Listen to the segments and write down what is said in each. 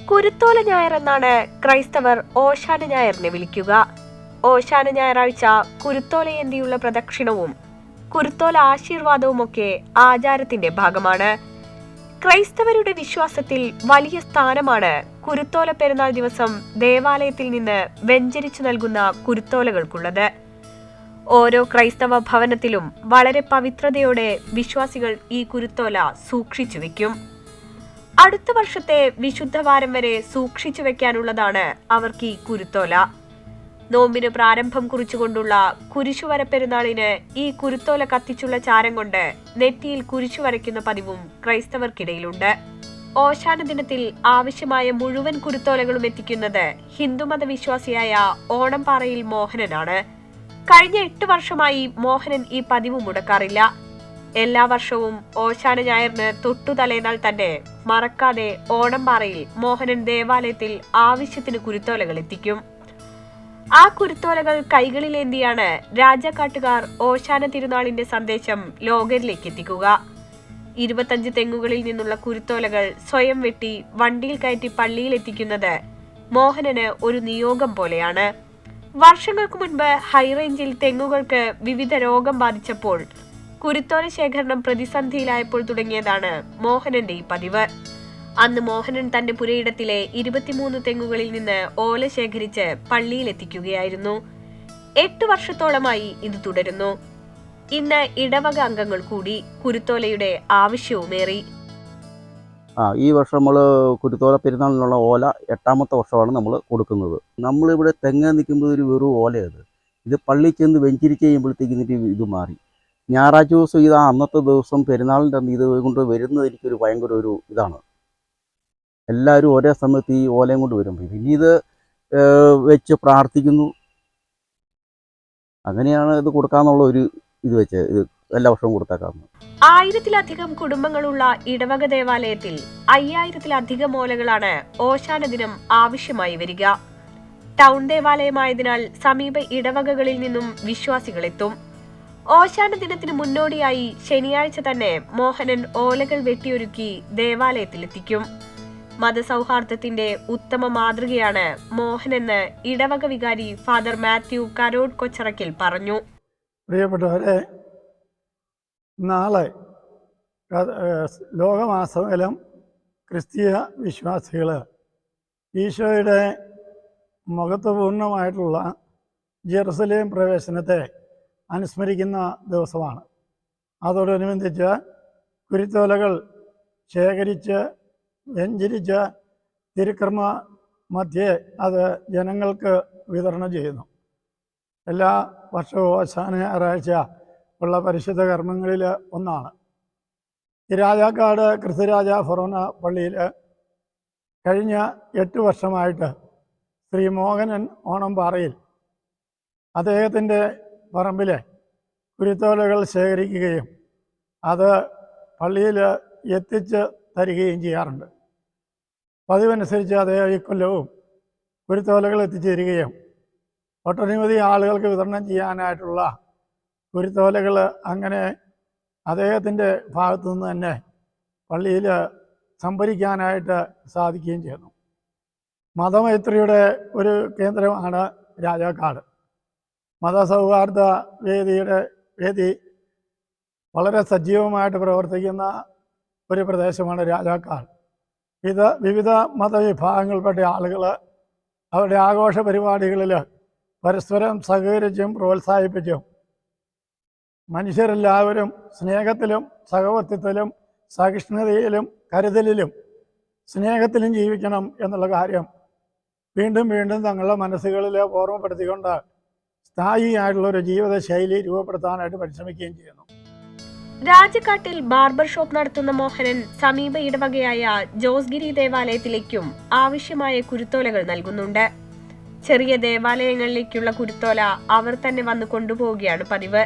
കുരുത്തോല ഞായർ എന്നാണ് ക്രൈസ്തവർ ഓശാന ഞായറിനെ വിളിക്കുക. ഓശാന ഞായറാഴ്ച കുരുത്തോലയേന്തിയുള്ള പ്രദക്ഷിണവും കുരുത്തോല ആശീർവാദവുമൊക്കെ ആചാരത്തിന്റെ ഭാഗമാണ്. ക്രൈസ്തവരുടെ വിശ്വാസത്തിൽ വലിയ സ്ഥാനമാണ് കുരുത്തോല പെരുന്നാൾ ദിവസം ദേവാലയത്തിൽ നിന്ന് വെഞ്ചരിച്ചു നൽകുന്ന കുരുത്തോലകൾക്കുള്ളത്. ഓരോ ക്രൈസ്തവ ഭവനത്തിലും വളരെ പവിത്രതയോടെ വിശ്വാസികൾ ഈ കുരുത്തോല സൂക്ഷിച്ചു വെക്കും. അടുത്ത വർഷത്തെ വിശുദ്ധവാരം വരെ സൂക്ഷിച്ചു വെക്കാനുള്ളതാണ് അവർക്ക് ഈ കുരുത്തോല. നോമ്പിന് പ്രാരംഭം കുറിച്ചുകൊണ്ടുള്ള കുരിശുവര പെരുന്നാളിന് ഈ കുരുത്തോല കത്തിച്ചുള്ള ചാരം കൊണ്ട് നെറ്റിയിൽ കുരിശു വരയ്ക്കുന്ന പതിവും ക്രൈസ്തവർക്കിടയിലുണ്ട്. ഓശാന ദിനത്തിൽ ആവശ്യമായ മുഴുവൻ കുരുത്തോലകളും എത്തിക്കുന്നത് ഹിന്ദുമത വിശ്വാസിയായ ഓണംപാറയിൽ മോഹനനാണ്. കഴിഞ്ഞ 8 വർഷമായി മോഹനൻ ഈ പതിവ് മുടക്കാറില്ല. എല്ലാ വർഷവും ഓശാന ഞായറിന് തൊട്ടുതലേന്നാൾ തന്നെ മറക്കാതെ ഓണംപാറയിൽ മോഹനൻ ദേവാലയത്തിൽ ആവശ്യത്തിന് കുരുത്തോലകൾ എത്തിക്കും. ആ കുരുത്തോലകൾ കൈകളിലേന്തിയാണ് രാജാക്കാട്ടുകാർ ഓശാന തിരുനാളിന്റെ സന്ദേശം ലോകരിലേക്ക് എത്തിക്കുക. 25 തെങ്ങുകളിൽ നിന്നുള്ള കുരുത്തോലകൾ സ്വയം വെട്ടി വണ്ടിയിൽ കയറ്റി പള്ളിയിൽ എത്തിക്കുന്നത് മോഹനന് ഒരു നിയോഗം പോലെയാണ്. വർഷങ്ങൾക്ക് മുൻപ് ഹൈറേഞ്ചിൽ തെങ്ങുകൾക്ക് വിവിധ രോഗം ബാധിച്ചപ്പോൾ കുരുത്തോല ശേഖരണം പ്രതിസന്ധിയിലായപ്പോൾ തുടങ്ങിയതാണ് മോഹനന്റെ ഈ പതിവ്. അന്ന് മോഹനൻ തന്റെ പുരയിടത്തിലെ 23 തെങ്ങുകളിൽ നിന്ന് ഓല ശേഖരിച്ച് പള്ളിയിൽ എത്തിക്കുകയായിരുന്നു. 8 വർഷത്തോളമായി ഇത് തുടരുന്നു. ഇന്ന് ഇടവക അംഗങ്ങൾ കൂടി കുരുത്തോലയുടെ ആവശ്യവുമേറി. ഈ വർഷം നമ്മൾ കുരുത്തോല പെരുന്നാളിനുള്ള ഓല 8ാമത്തെ വർഷമാണ് നമ്മൾ കൊടുക്കുന്നത്. നമ്മളിവിടെ തെങ്ങ് നിൽക്കുമ്പോൾ ഒരു വെറും ഓലയത്. ഇത് പള്ളി ചെന്ന് വെഞ്ചരിച്ച് കഴിയുമ്പോഴത്തേക്ക് ഇത് മാറി. ഞായറാഴ്ച ദിവസം ഇത് അന്നത്തെ ദിവസം പെരുന്നാളിൻ്റെ അന്ന് ഇത് കൊണ്ട് വരുന്നത് എനിക്കൊരു ഭയങ്കര ഒരു ഇതാണ്. എല്ലാവരും ഒരേ സമയത്ത് ഈ ഓലയും കൊണ്ട് വരും. പിന്നെ ഇത് വെച്ച് പ്രാർത്ഥിക്കുന്നു. അങ്ങനെയാണ് ഇത് കൊടുക്കാന്നുള്ള ഒരു ഇത് വെച്ച് ഇത് എല്ലാ വർഷവും കൊടുത്തേക്കാറുണ്ട്. 1000-ലധികം കുടുംബങ്ങളുള്ള ഇടവക ദേവാലയത്തിൽ 5000-ലധികം ഓലകളാണ് ഓശാന ദിനം ആവശ്യമായി വരിക. ടൗൺ ദേവാലയമായതിനാൽ സമീപ ഇടവകകളിൽ നിന്നും വിശ്വാസികളെത്തും. ഓശാന ദിനത്തിന് മുന്നോടിയായി ശനിയാഴ്ച തന്നെ മോഹനൻ ഓലകൾ വെട്ടിയൊരുക്കി ദേവാലയത്തിലെത്തിക്കും. മതസൗഹാർദ്ദത്തിന്റെ ഉത്തമ മാതൃകയാണ് മോഹനെന്ന് ഇടവക വികാരി ഫാദർ മാത്യു കരോഡ് കൊച്ചറക്കിൽ പറഞ്ഞു. പ്രിയപ്പെട്ടവരെ, നാളെ ലോകമാസകലം ക്രിസ്തീയ വിശ്വാസികൾ ഈശോയുടെ മഹത്വപൂർണമായിട്ടുള്ള ജെറുസലേം പ്രവേശനത്തെ അനുസ്മരിക്കുന്ന ദിവസമാണ്. അതോടനുബന്ധിച്ച് കുരുത്തോലകൾ ശേഖരിച്ച് വെഞ്ചരിച്ച് തിരുക്കർമ്മ മധ്യേ അത് ജനങ്ങൾക്ക് വിതരണം ചെയ്യുന്നു. എല്ലാ വർഷവും ഓശാന ഞായറാഴ്ച ഉള്ള പരിശുദ്ധ കർമ്മങ്ങളിൽ ഒന്നാണ്. ഈ രാജാക്കാട് ക്രിസ്തുരാജ ഫൊറോന പള്ളിയിൽ കഴിഞ്ഞ 8 വർഷമായിട്ട് ശ്രീ മോഹനൻ ഓണംപാറയിൽ അദ്ദേഹത്തിൻ്റെ പറമ്പിലെ കുരുത്തോലകൾ ശേഖരിക്കുകയും അത് പള്ളിയിൽ എത്തിച്ച് തരികയും ചെയ്യാറുണ്ട്. പതിവനുസരിച്ച് അദ്ദേഹം ഈ കൊല്ലവും കുരുത്തോലകൾ എത്തിച്ചു തരികയും ഒട്ടനവധി ആളുകൾക്ക് വിതരണം ചെയ്യാനായിട്ടുള്ള കുരുത്തോലകൾ അങ്ങനെ അദ്ദേഹത്തിൻ്റെ ഭാഗത്തു നിന്ന് തന്നെ പള്ളിയിൽ സംഭരിക്കാനായിട്ട് സാധിക്കുകയും ചെയ്യുന്നു. മതമൈത്രിയുടെ ഒരു കേന്ദ്രമാണ് രാജാക്കാട്. മതസൗഹാർദ്ദ വേദി വളരെ സജീവമായിട്ട് പ്രവർത്തിക്കുന്ന ഒരു പ്രദേശമാണ് രാജാക്കാട്. ഇത് വിവിധ മതവിഭാഗങ്ങളിൽപ്പെട്ട ആളുകൾ അവരുടെ ആഘോഷ പരിപാടികളിൽ പരസ്പരം സഹകരിച്ചും പ്രോത്സാഹിപ്പിച്ചും മനുഷ്യരെല്ലാവരും സ്നേഹത്തിലും സഹവർത്തിത്വത്തിലും സഹിഷ്ണുതയിലും കരുതലിലും സ്നേഹത്തിലും ജീവിക്കണം എന്നുള്ള കാര്യം വീണ്ടും വീണ്ടും തങ്ങളുടെ മനസ്സുകളിൽ ഓർമ്മപ്പെടുത്തിക്കൊണ്ട് സ്ഥായിയായിട്ടുള്ളൊരു ജീവിതശൈലി രൂപപ്പെടുത്താനായിട്ട് പരിശ്രമിക്കുകയും ചെയ്യുന്നു. രാജക്കാട്ടിൽ ബാർബർ ഷോപ്പ് നടത്തുന്ന മോഹനൻ സമീപ ഇടവകയായ ജോസ്ഗിരി ദേവാലയത്തിലേക്കും ആവശ്യമായ കുരുത്തോലകൾ നൽകുന്നുണ്ട്. ചെറിയ ദേവാലയങ്ങളിലേക്കുള്ള കുരുത്തോല അവർ തന്നെ വന്ന് കൊണ്ടുപോവുകയാണ് പതിവ്.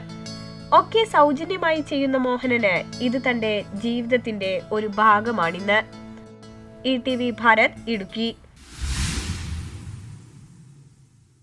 ഒക്കെ സൗജന്യമായി ചെയ്യുന്ന മോഹനന് ഇത് തന്റെ ജീവിതത്തിന്റെ ഒരു ഭാഗമാണിന്ന്. ETV ഭാരത്, ഇടുക്കി.